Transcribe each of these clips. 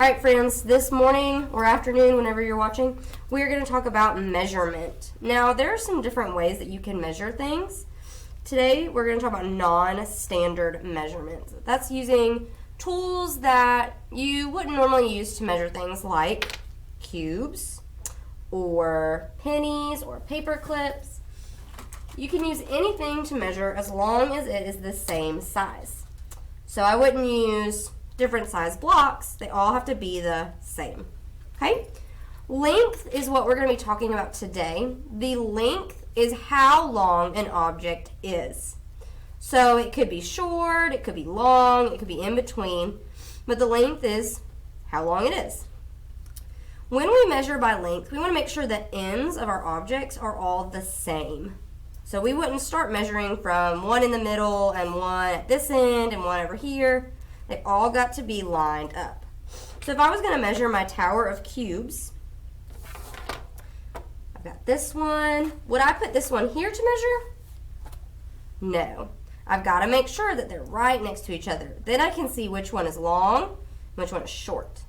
All right, friends, this morning or afternoon, whenever you're watching, we're going to talk about measurement. Now, there are some different ways that you can measure things. Today, we're going to talk about non-standard measurements. That's using tools that you wouldn't normally use to measure things like cubes or pennies or paper clips. You can use anything to measure as long as it is the same size. So I wouldn't use different size blocks. They all have to be the same. Okay? Length is what we're going to be talking about today. The length is how long an object is. So it could be short, it could be long, it could be in between, but the length is how long it is. When we measure by length, we want to make sure the ends of our objects are all the same. So we wouldn't start measuring from one in the middle and one at this end and one over here. They all got to be lined up. So if I was going to measure my tower of cubes, I've got this one. Would I put this one here to measure? No. I've got to make sure that they're right next to each other. Then I can see which one is long and which one is short.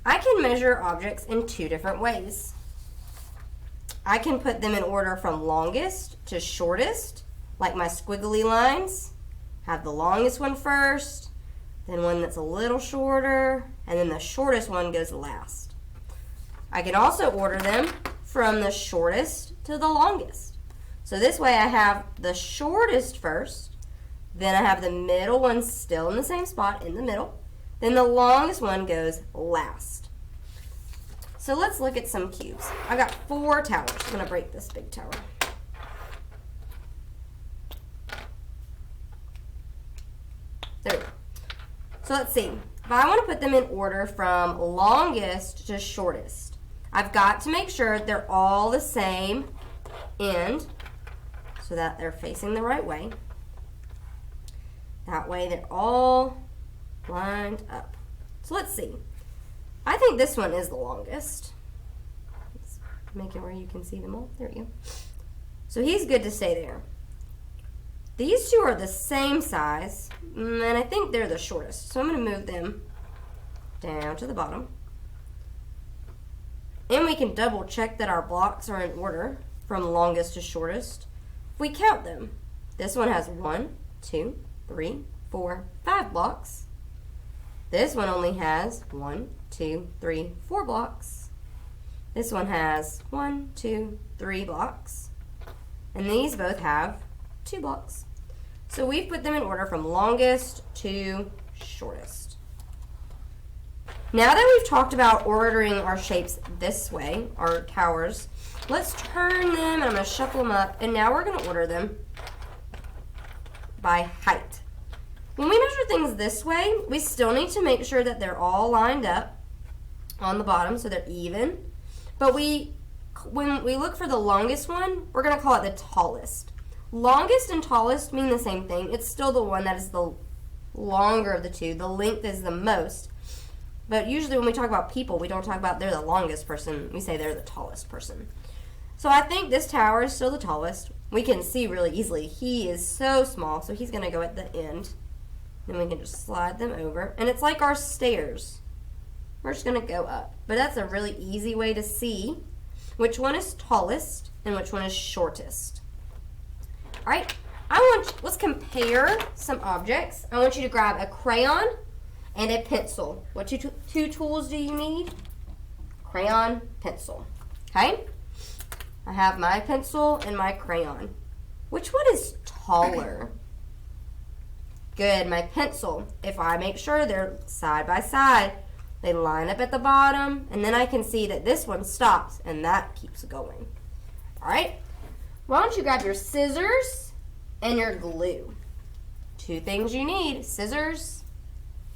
I can measure objects in two different ways. I can put them in order from longest to shortest, like my squiggly lines. Have the longest one first, then one that's a little shorter, and then the shortest one goes last. I can also order them from the shortest to the longest. So this way I have the shortest first, then I have the middle one still in the same spot in the middle, then the longest one goes last. So let's look at some cubes. I've got 4 towers. I'm going to break this big tower. There we go. So let's see. If I want to put them in order from longest to shortest, I've got to make sure they're all the same end so that they're facing the right way. That way they're all lined up. So let's see. I think this one is the longest. Let's make it where you can see them all. There we go. So he's good to stay there. These two are the same size, and I think they're the shortest. So I'm going to move them down to the bottom. And we can double check that our blocks are in order from longest to shortest. If we count them, this one has 1, 2, 3, 4, 5 blocks. This one only has 1, 2, 3, 4 blocks. This one has 1, 2, 3 blocks. And these both have 2 blocks. So we've put them in order from longest to shortest. Now that we've talked about ordering our shapes this way, our towers, let's turn them and I'm going to shuffle them up, and now we're going to order them by height. When we measure things this way, we still need to make sure that they're all lined up on the bottom so they're even. But when we look for the longest one, we're going to call it the tallest. Longest and tallest mean the same thing. It's still the one that is the longer of the two. The length is the most. But usually when we talk about people, we don't talk about they're the longest person. We say they're the tallest person. So I think this tower is still the tallest. We can see really easily. He is so small, so he's going to go at the end. Then we can just slide them over. And it's like our stairs. We're just going to go up. But that's a really easy way to see which one is tallest and which one is shortest. All right, let's compare some objects. I want you to grab a crayon and a pencil. What two tools do you need? Crayon, pencil. Okay? I have my pencil and my crayon. Which one is taller? Good, my pencil. If I make sure they're side by side, they line up at the bottom, and then I can see that this one stops, and that keeps going. All right? Why don't you grab your scissors and your glue? 2 things you need, scissors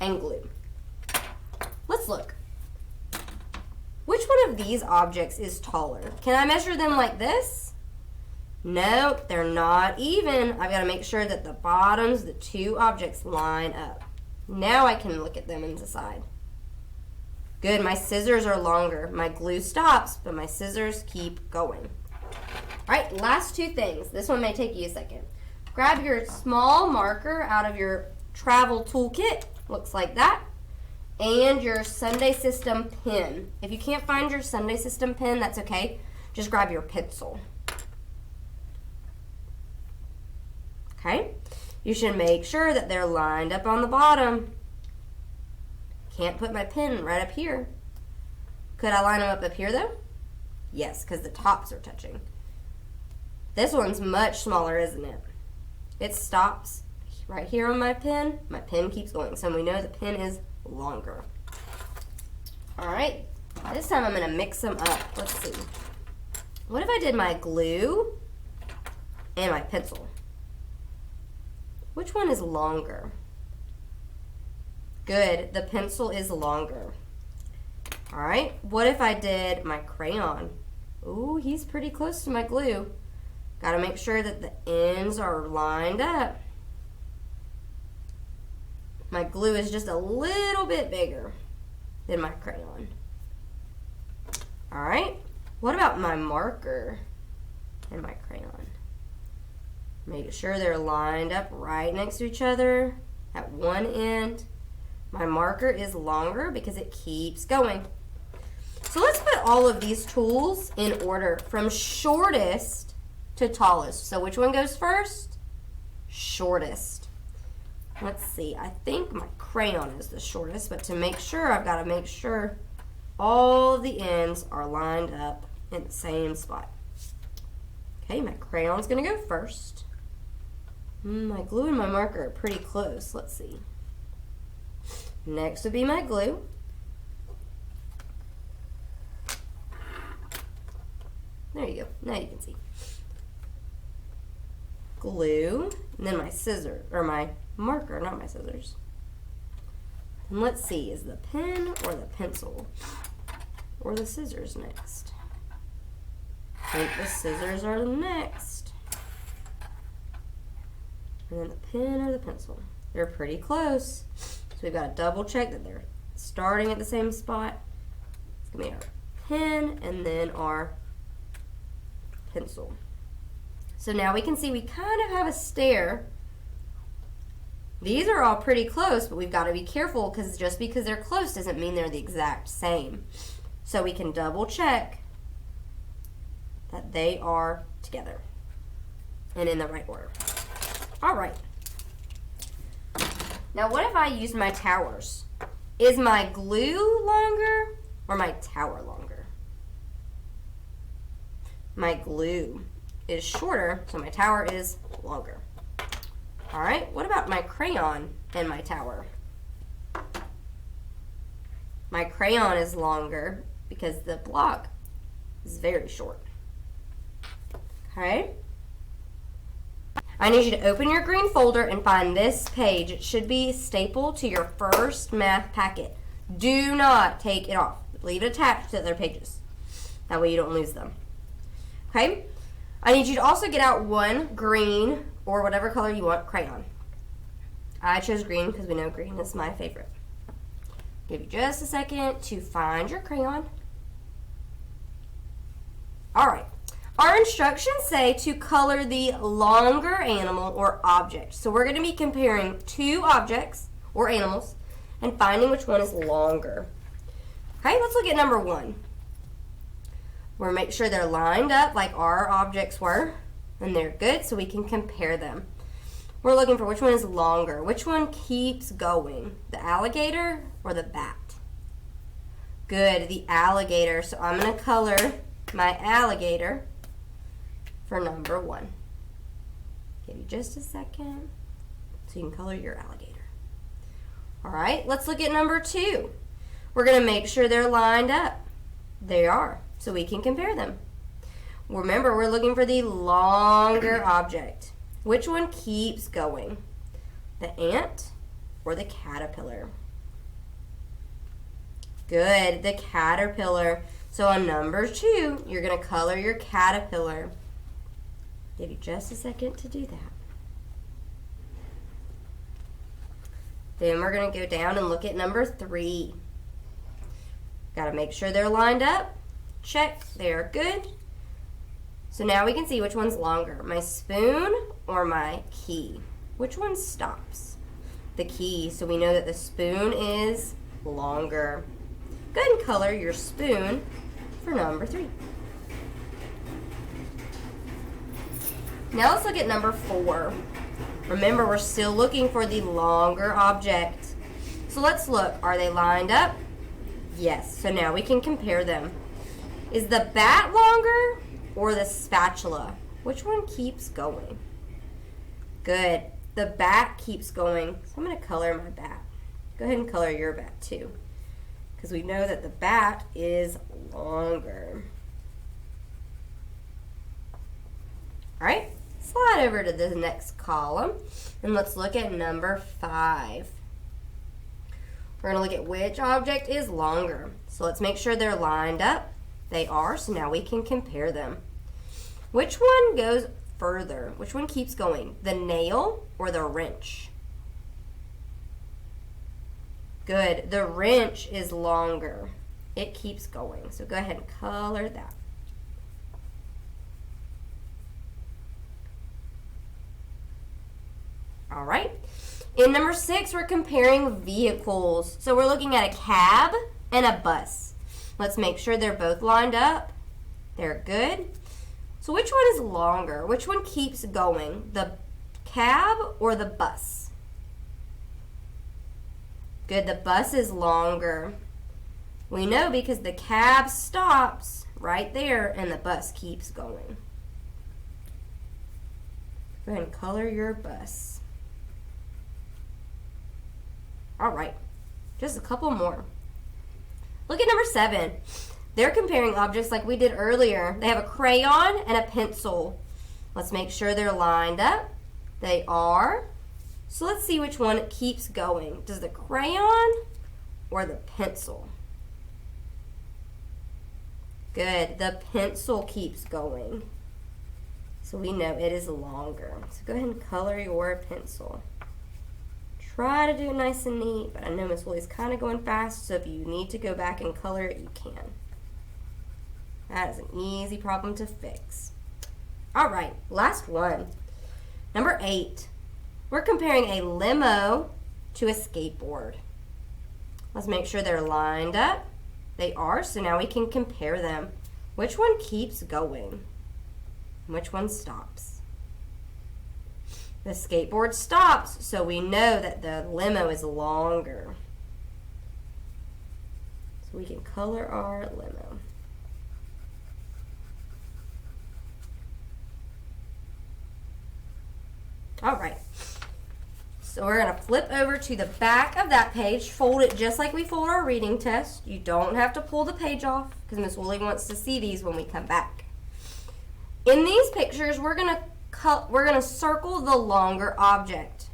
and glue. Let's look. Which one of these objects is taller? Can I measure them like this? No, they're not even. I've got to make sure that the bottoms, the 2 objects line up. Now I can look at them and decide. Good, my scissors are longer. My glue stops, but my scissors keep going. All right, last 2 things. This one may take you a second. Grab your small marker out of your travel toolkit. Looks like that. and your Sunday System pen. If you can't find your Sunday System pen, that's okay. Just grab your pencil. Okay? You should make sure that they're lined up on the bottom. Can't put my pen right up here. Could I line them up here though? Yes, because the tops are touching. This one's much smaller, isn't it? It stops right here on my pen. My pen keeps going, so we know the pen is longer. All right, this time I'm gonna mix them up. Let's see. What if I did my glue and my pencil? Which one is longer? Good, the pencil is longer. All right, what if I did my crayon? Ooh, he's pretty close to my glue. Gotta make sure that the ends are lined up. My glue is just a little bit bigger than my crayon. All right, what about my marker and my crayon? Make sure they're lined up right next to each other at one end. My marker is longer because it keeps going. So let's put all of these tools in order from shortest to tallest. So which one goes first? Shortest. Let's see, I think my crayon is the shortest, but to make sure, I've got to make sure all of the ends are lined up in the same spot. Okay, my crayon's gonna go first. My glue and my marker are pretty close. Let's see. Next would be my glue. There you go. Now you can see. Glue, and then my scissor, or my marker, not my scissors. And let's see, is the pen or the pencil or the scissors next? I think the scissors are next. And then the pen or the pencil. They're pretty close. So we've got to double check that they're starting at the same spot. It's going to be our pen and then our pencil. So now we can see we kind of have a stair. These are all pretty close, but we've got to be careful because just because they're close doesn't mean they're the exact same. So we can double check that they are together and in the right order. All right. Now what if I use my towers? Is my glue longer or my tower longer? My glue is shorter, so my tower is longer. All right, what about my crayon and my tower? My crayon is longer because the block is very short. Okay. I need you to open your green folder and find this page. It should be stapled to your first math packet. Do not take it off. Leave it attached to the other pages. That way you don't lose them. Okay? I need you to also get out one green or whatever color you want crayon. I chose green because we know green is my favorite. Give you just a second to find your crayon. All right. Our instructions say to color the longer animal or object. So we're going to be comparing two objects or animals and finding which one is longer. Okay, let's look at number one. We'll make sure they're lined up like our objects were, and they're good so we can compare them. We're looking for which one is longer. Which one keeps going? The alligator or the bat? Good, the alligator. So I'm going to color my alligator for number one. Give you just a second so you can color your alligator. All right, let's look at number two. We're going to make sure they're lined up. They are, so we can compare them. Remember, we're looking for the longer object. Which one keeps going? The ant or the caterpillar? Good, the caterpillar. So on number two, you're going to color your caterpillar. Give you just a second to do that. Then we're going to go down and look at number three. Got to make sure they're lined up. Check, they are good. So now we can see which one's longer, my spoon or my key. Which one stops? The key, so we know that the spoon is longer. Go ahead and color your spoon for number 3. Now let's look at number 4. Remember, we're still looking for the longer object. So let's look. Are they lined up? Yes. So now we can compare them. Is the bat longer or the spatula? Which one keeps going? Good. The bat keeps going. So I'm going to color my bat. Go ahead and color your bat too, because we know that the bat is longer. All right. Slide over to the next column, and let's look at number 5. We're going to look at which object is longer. So let's make sure they're lined up. They are, so now we can compare them. Which one goes further? Which one keeps going? The nail or the wrench? Good. The wrench is longer. It keeps going. So go ahead and color that. All right. In number 6, we're comparing vehicles. So we're looking at a cab and a bus. Let's make sure they're both lined up. They're good. So which one is longer? Which one keeps going? The cab or the bus? Good. The bus is longer. We know because the cab stops right there and the bus keeps going. Go ahead and color your bus. All right, just a couple more. Look at number 7. They're comparing objects like we did earlier. They have a crayon and a pencil. Let's make sure they're lined up. They are. So let's see which one keeps going. Does the crayon or the pencil? Good. The pencil keeps going. So we know it is longer. So go ahead and color your pencil. Try to do it nice and neat, but I know Miss Wooley's kind of going fast, so if you need to go back and color it, you can. That is an easy problem to fix. All right, last one. Number 8. We're comparing a limo to a skateboard. Let's make sure they're lined up. They are, so now we can compare them. Which one keeps going? Which one stops? The skateboard stops, so we know that the limo is longer. So we can color our limo. All right. So we're going to flip over to the back of that page, fold it just like we fold our reading test. You don't have to pull the page off because Miss Wooley wants to see these when we come back. In these pictures, we're going to circle the longer object.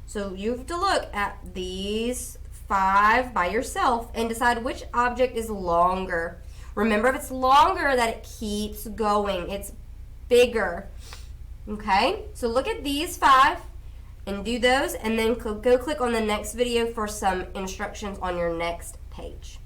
So you have to look at these 5 by yourself and decide which object is longer. Remember, if it's longer, that it keeps going. It's bigger. Okay? So look at these 5 and do those, and then go click on the next video for some instructions on your next page.